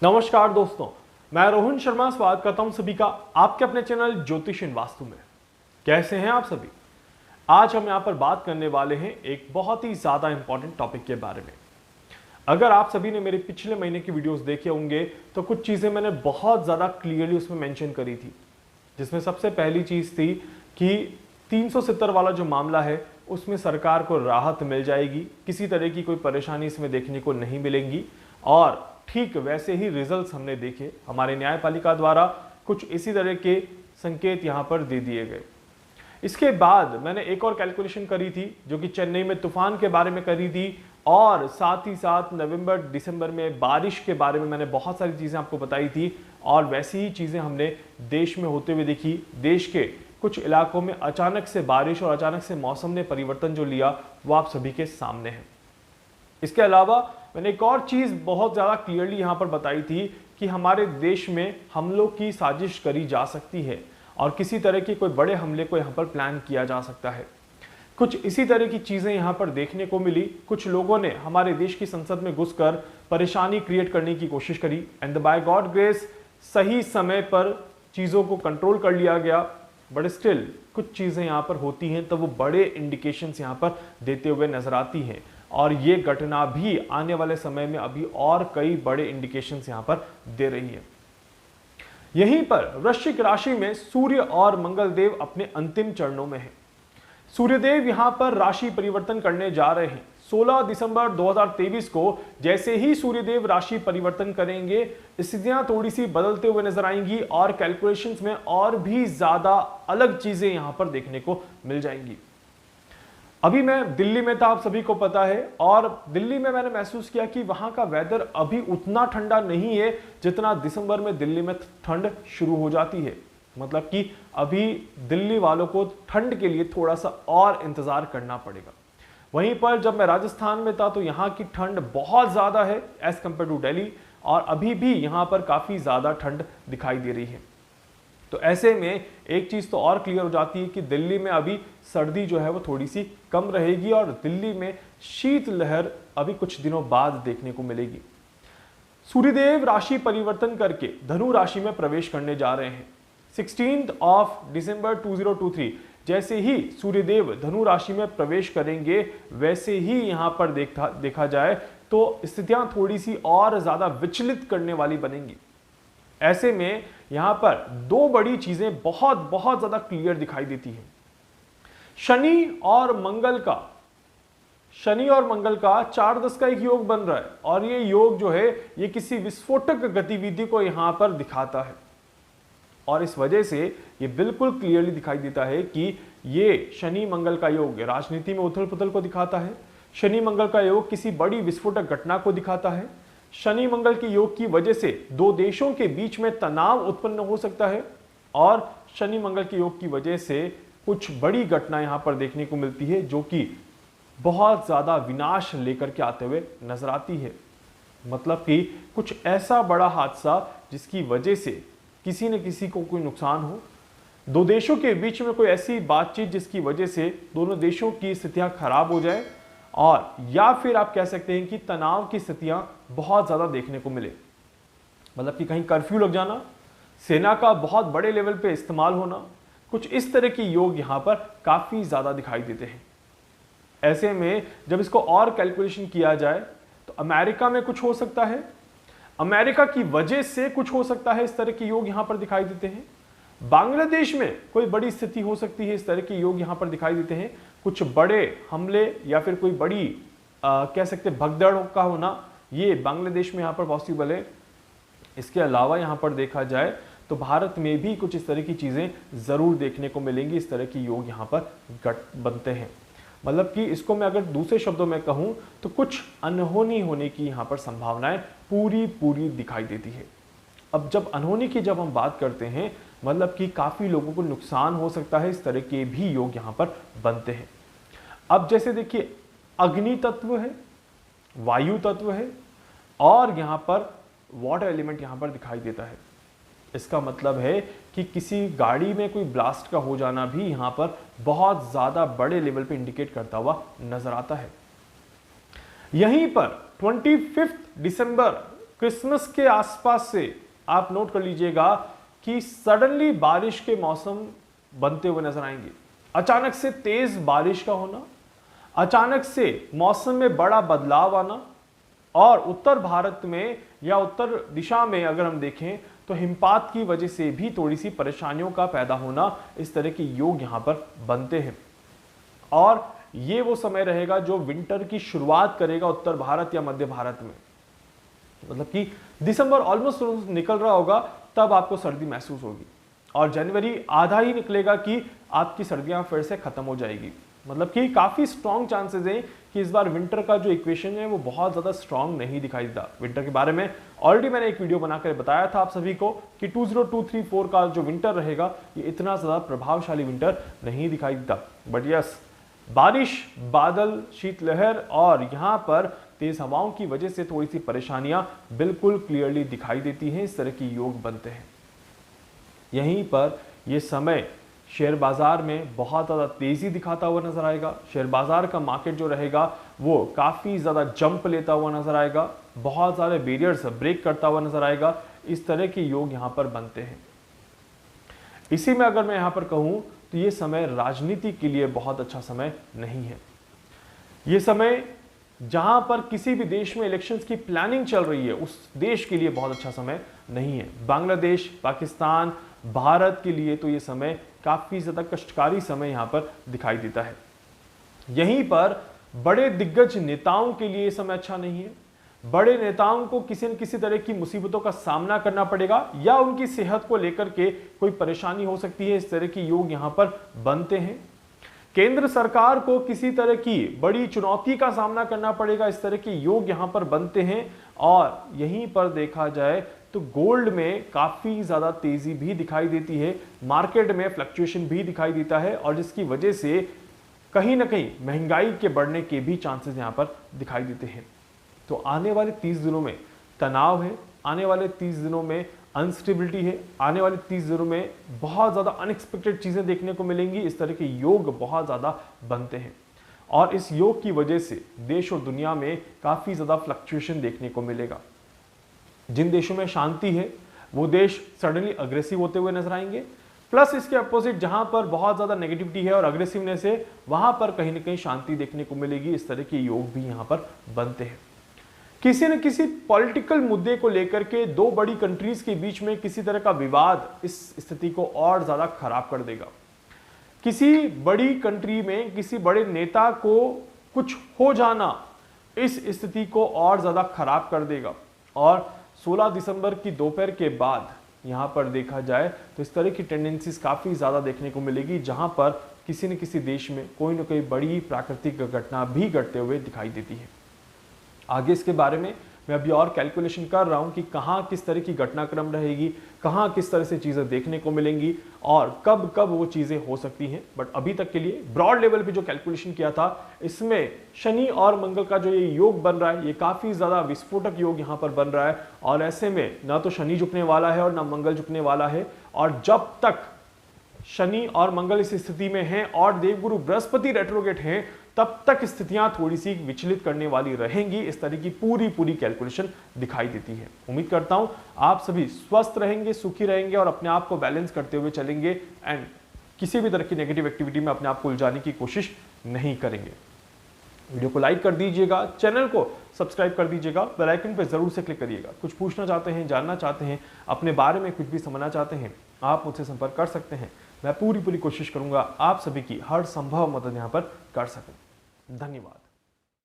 नमस्कार दोस्तों, मैं रोहन शर्मा स्वागत करता हूं सभी का आपके अपने चैनल ज्योतिष इन वास्तु में। कैसे हैं आप सभी? आज हम यहां पर बात करने वाले हैं एक बहुत ही ज्यादा इंपॉर्टेंट टॉपिक के बारे में। अगर आप सभी ने मेरे पिछले महीने की वीडियोस देखे होंगे तो कुछ चीजें मैंने बहुत ज्यादा क्लियरली उसमें मेंशन करी थी, जिसमें सबसे पहली चीज थी कि 370 वाला जो मामला है उसमें सरकार को राहत मिल जाएगी, किसी तरह की कोई परेशानी इसमें देखने को नहीं मिलेंगी। और ठीक वैसे ही रिजल्ट्स हमने देखे, हमारे न्यायपालिका द्वारा कुछ इसी तरह के संकेत यहां पर दे दिए गए। इसके बाद मैंने एक और कैलकुलेशन करी थी जो कि चेन्नई में तूफान के बारे में करी थी, और साथ ही साथ नवंबर दिसंबर में बारिश के बारे में मैंने बहुत सारी चीजें आपको बताई थी। और वैसी ही चीजें हमने देश में होते हुए देखी। देश के कुछ इलाकों में अचानक से बारिश और अचानक से मौसम ने परिवर्तन जो लिया वो आप सभी के सामने है। इसके अलावा मैंने एक और चीज बहुत ज्यादा क्लियरली यहां पर बताई थी कि हमारे देश में हमलों की साजिश करी जा सकती है और किसी तरह के कोई बड़े हमले को यहां पर प्लान किया जा सकता है। कुछ इसी तरह की चीजें यहां पर देखने को मिली। कुछ लोगों ने हमारे देश की संसद में घुसकर परेशानी क्रिएट करने की कोशिश करी, एंड बाय गॉड ग्रेस सही समय पर चीजों को कंट्रोल कर लिया गया। बट स्टिल कुछ चीजें यहां पर होती हैं तो वो बड़े इंडिकेशंस यहां पर देते हुए नजर आती हैं, और ये घटना भी आने वाले समय में अभी और कई बड़े इंडिकेशंस यहां पर दे रही है। यहीं पर वृश्चिक राशि में सूर्य और मंगल देव अपने अंतिम चरणों में हैं। सूर्यदेव यहां पर राशि परिवर्तन करने जा रहे हैं। 16 दिसंबर 2023 को जैसे ही सूर्यदेव राशि परिवर्तन करेंगे, स्थितियां थोड़ी सी बदलते हुए नजर आएंगी और कैलकुलेशंस में और भी ज्यादा अलग चीजें यहां पर देखने को मिल जाएंगी। अभी मैं दिल्ली में था, आप सभी को पता है, और दिल्ली में मैंने महसूस किया कि वहां का वेदर अभी उतना ठंडा नहीं है जितना दिसंबर में दिल्ली में ठंड शुरू हो जाती है। मतलब कि अभी दिल्ली वालों को ठंड के लिए थोड़ा सा और इंतजार करना पड़ेगा। वहीं पर जब मैं राजस्थान में था तो यहाँ की ठंड बहुत ज्यादा है एज कंपेयर टू दिल्ली, और अभी भी यहाँ पर काफी ज्यादा ठंड दिखाई दे रही है। तो ऐसे में एक चीज तो और क्लियर हो जाती है कि दिल्ली में अभी सर्दी जो है वो थोड़ी सी कम रहेगी और दिल्ली में शीत लहर अभी कुछ दिनों बाद देखने को मिलेगी। सूर्यदेव राशि परिवर्तन करके धनु राशि में प्रवेश करने जा रहे हैं। 16 दिसंबर 2023 जैसे ही सूर्यदेव धनु राशि में प्रवेश करेंगे, वैसे ही यहां पर देखा जाए तो स्थितियां थोड़ी सी और ज्यादा विचलित करने वाली बनेंगी। ऐसे में यहां पर दो बड़ी चीजें बहुत बहुत ज्यादा क्लियर दिखाई देती हैं। शनि और मंगल का 4-10 का एक योग बन रहा है, और ये योग जो है ये किसी विस्फोटक गतिविधि को यहां पर दिखाता है। और इस वजह से ये बिल्कुल क्लियरली दिखाई देता है कि ये शनि मंगल का योग राजनीति में उथल पुथल को दिखाता है। शनि मंगल का योग किसी बड़ी विस्फोटक घटना को दिखाता है। शनि मंगल के योग की वजह से दो देशों के बीच में तनाव उत्पन्न हो सकता है, और शनि मंगल के योग की वजह से कुछ बड़ी घटना यहां पर देखने को मिलती है जो कि बहुत ज्यादा विनाश लेकर के आते हुए नजर आती है। मतलब कि कुछ ऐसा बड़ा हादसा जिसकी वजह से किसी न किसी को कोई नुकसान हो, दो देशों के बीच में कोई ऐसी बातचीत जिसकी वजह से दोनों देशों की स्थितियां खराब हो जाए, और या फिर आप कह सकते हैं कि तनाव की स्थितियां बहुत ज्यादा देखने को मिले। मतलब कि कहीं कर्फ्यू लग जाना, सेना का बहुत बड़े लेवल पे इस्तेमाल होना, कुछ इस तरह के योग यहां पर काफी ज्यादा दिखाई देते हैं। ऐसे में जब इसको और कैलकुलेशन किया जाए तो अमेरिका में कुछ हो सकता है, अमेरिका की वजह से कुछ हो सकता है, इस तरह के योग यहां पर दिखाई देते हैं। बांग्लादेश में कोई बड़ी स्थिति हो सकती है, इस तरह के योग यहां पर दिखाई देते हैं। कुछ बड़े हमले या फिर कोई बड़ी कह सकते भगदड़ का होना, ये बांग्लादेश में यहां पर पॉसिबल है। इसके अलावा यहां पर देखा जाए तो भारत में भी कुछ इस तरह की चीजें जरूर देखने को मिलेंगी। इस तरह की योग यहां पर बनते हैं। मतलब कि इसको मैं अगर दूसरे शब्दों में कहूं तो कुछ अनहोनी होने की यहां पर संभावनाएं पूरी दिखाई देती है। अब जब अनहोनी की जब हम बात करते हैं, मतलब कि काफी लोगों को नुकसान हो सकता है, इस तरह के भी योग यहां पर बनते हैं। अब जैसे देखिए, अग्नि तत्व है, वायु तत्व है, और यहां पर वाटर एलिमेंट यहां पर दिखाई देता है। इसका मतलब है कि किसी गाड़ी में कोई ब्लास्ट का हो जाना भी यहां पर बहुत ज्यादा बड़े लेवल पे इंडिकेट करता हुआ नजर आता है। यहीं पर 25 दिसंबर क्रिसमस के आसपास से आप नोट कर लीजिएगा कि सडनली बारिश के मौसम बनते हुए नजर आएंगे। अचानक से तेज बारिश का होना, अचानक से मौसम में बड़ा बदलाव आना, और उत्तर भारत में या उत्तर दिशा में अगर हम देखें तो हिमपात की वजह से भी थोड़ी सी परेशानियों का पैदा होना, इस तरह के योग यहां पर बनते हैं। और ये वो समय रहेगा जो विंटर की शुरुआत करेगा उत्तर भारत या मध्य भारत में, मतलब कि दिसंबर ऑलमोस्ट निकल रहा होगा तब आपको सर्दी महसूस होगी, और जनवरी आधा ही निकलेगा कि आपकी सर्दियां फिर से खत्म हो जाएगी। मतलब कि काफी स्ट्रॉन्ग चांसेस हैं कि इस बार विंटर का जो इक्वेशन है वो बहुत ज्यादा स्ट्रॉन्ग नहीं दिखाई देता। विंटर के बारे में ऑलरेडी मैंने एक वीडियो बनाकर बताया था आप सभी को कि 2023-4 का जो विंटर रहेगा ये इतना ज्यादा प्रभावशाली विंटर नहीं दिखाई देता। बट यस, बारिश, बादल, शीतलहर और यहाँ पर तेज हवाओं की वजह से थोड़ी सी परेशानियां बिल्कुल क्लियरली दिखाई देती हैं। इस तरह के योग बनते हैं। यहीं पर यह समय शेयर बाजार में बहुत ज़्यादा तेज़ी दिखाता हुआ नजर आएगा। शेयर बाजार का मार्केट जो रहेगा वो काफ़ी ज़्यादा जंप लेता हुआ नजर आएगा, बहुत सारे बैरियर्स ब्रेक करता हुआ नजर आएगा। इस तरह के योग यहाँ पर बनते हैं। इसी में अगर मैं यहाँ पर कहूँ तो ये समय राजनीति के लिए बहुत अच्छा समय नहीं है। ये समय जहां पर किसी भी देश में इलेक्शंस की प्लानिंग चल रही है उस देश के लिए बहुत अच्छा समय नहीं है। बांग्लादेश, पाकिस्तान, भारत के लिए तो ये समय काफी ज्यादा कष्टकारी समय यहां पर दिखाई देता है। यहीं पर बड़े दिग्गज नेताओं के लिए ये समय अच्छा नहीं है। बड़े नेताओं को किसी न किसी तरह की मुसीबतों का सामना करना पड़ेगा या उनकी सेहत को लेकर के कोई परेशानी हो सकती है। इस तरह के योग यहां पर बनते हैं। केंद्र सरकार को किसी तरह की बड़ी चुनौती का सामना करना पड़ेगा। इस तरह के योग यहां पर बनते हैं। और यहीं पर देखा जाए तो गोल्ड में काफी ज्यादा तेजी भी दिखाई देती है, मार्केट में फ्लक्चुएशन भी दिखाई देता है, और जिसकी वजह से कहीं ना कहीं महंगाई के बढ़ने के भी चांसेस यहां पर दिखाई देते हैं। तो आने वाले 30 दिनों में तनाव है, आने वाले 30 दिनों में अनस्टेबिलिटी है, आने वाले 30 दिनों में बहुत ज़्यादा अनएक्सपेक्टेड चीज़ें देखने को मिलेंगी। इस तरह के योग बहुत ज़्यादा बनते हैं, और इस योग की वजह से देश और दुनिया में काफ़ी ज़्यादा फ्लक्चुएशन देखने को मिलेगा। जिन देशों में शांति है वो देश सडनली अग्रेसिव होते हुए नजर आएंगे, प्लस इसके अपोजिट जहां पर बहुत ज़्यादा नेगेटिविटी है और अग्रेसिवनेस है वहां पर कहीं ना कहीं शांति देखने को मिलेगी। इस तरह के योग भी यहाँ पर बनते हैं। किसी न किसी पॉलिटिकल मुद्दे को लेकर के दो बड़ी कंट्रीज के बीच में किसी तरह का विवाद इस स्थिति को और ज्यादा खराब कर देगा। किसी बड़ी कंट्री में किसी बड़े नेता को कुछ हो जाना इस स्थिति को और ज्यादा खराब कर देगा। और 16 दिसंबर की दोपहर के बाद यहां पर देखा जाए तो इस तरह की टेंडेंसीज काफी ज्यादा देखने को मिलेगी, जहां पर किसी न किसी देश में कोई ना कोई बड़ी प्राकृतिक घटना भी घटते हुए दिखाई देती है। आगे इसके बारे में मैं अभी और कैलकुलेशन कर रहा हूं कि कहां किस तरह की घटनाक्रम रहेगी, कहां किस तरह से चीजें देखने को मिलेंगी और कब कब वो चीजें हो सकती हैं। बट अभी तक के लिए ब्रॉड लेवल पे जो कैलकुलेशन किया था इसमें शनि और मंगल का जो ये योग बन रहा है ये काफी ज्यादा विस्फोटक योग यहां पर बन रहा है। और ऐसे में ना तो शनि झुकने वाला है और ना मंगल झुकने वाला है। और जब तक शनि और मंगल इस स्थिति में हैं और देवगुरु बृहस्पति रेट्रोगेट हैं तब तक स्थितियां थोड़ी सी विचलित करने वाली रहेंगी। इस तरह की पूरी कैलकुलेशन दिखाई देती है। उम्मीद करता हूं आप सभी स्वस्थ रहेंगे, सुखी रहेंगे और अपने आप को बैलेंस करते हुए चलेंगे एंड किसी भी तरह की नेगेटिव एक्टिविटी में अपने आप को उलझाने की कोशिश नहीं करेंगे। वीडियो को लाइक कर दीजिएगा, चैनल को सब्सक्राइब कर दीजिएगा, बेल आइकन पर जरूर से क्लिक करिएगा। कुछ पूछना चाहते हैं, जानना चाहते हैं, अपने बारे में कुछ भी समझना चाहते हैं, आप मुझसे संपर्क कर सकते हैं। मैं पूरी कोशिश करूंगा आप सभी की हर संभव मदद यहां पर कर सकूं। धन्यवाद।